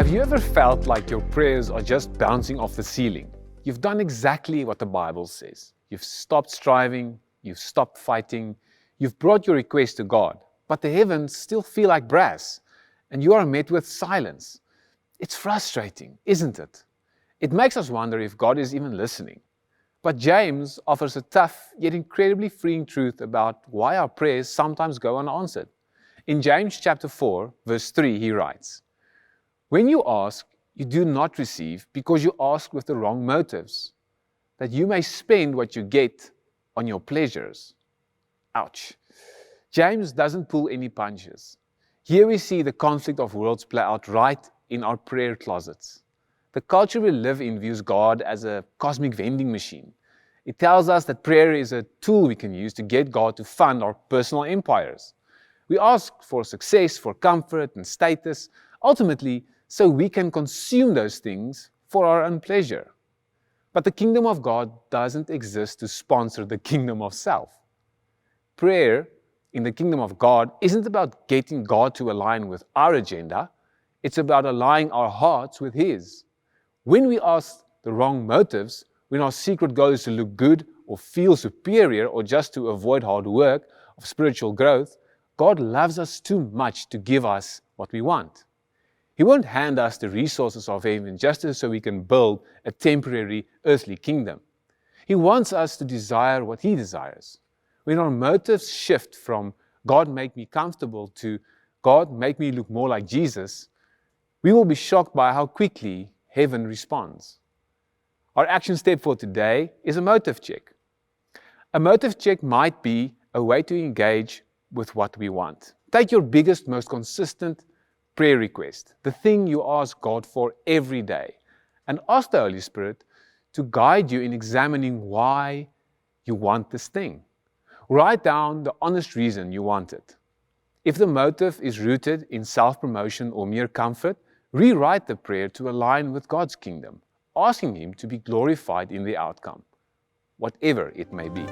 Have you ever felt like your prayers are just bouncing off the ceiling? You've done exactly what the Bible says. You've stopped striving, you've stopped fighting, you've brought your request to God, but the heavens still feel like brass, and you are met with silence. It's frustrating, isn't it? It makes us wonder if God is even listening. But James offers a tough yet incredibly freeing truth about why our prayers sometimes go unanswered. In James chapter 4, verse 3, he writes, "When you ask, you do not receive because you ask with the wrong motives, that you may spend what you get on your pleasures." Ouch. James doesn't pull any punches. Here we see the conflict of worlds play out right in our prayer closets. The culture we live in views God as a cosmic vending machine. It tells us that prayer is a tool we can use to get God to fund our personal empires. We ask for success, for comfort and status, ultimately so we can consume those things for our own pleasure. But the kingdom of God doesn't exist to sponsor the kingdom of self. Prayer in the kingdom of God isn't about getting God to align with our agenda. It's about aligning our hearts with His. When we ask the wrong motives, when our secret goal is to look good or feel superior or just to avoid hard work of spiritual growth, God loves us too much to give us what we want. He won't hand us the resources of heaven just so we can build a temporary earthly kingdom. He wants us to desire what He desires. When our motives shift from God make me comfortable to God make me look more like Jesus, we will be shocked by how quickly heaven responds. Our action step for today is a motive check. A motive check might be a way to engage with what we want. Take your biggest, most consistent prayer request, the thing you ask God for every day, and ask the Holy Spirit to guide you in examining why you want this thing. Write down the honest reason you want it. If the motive is rooted in self-promotion or mere comfort, rewrite the prayer to align with God's kingdom, asking Him to be glorified in the outcome, whatever it may be.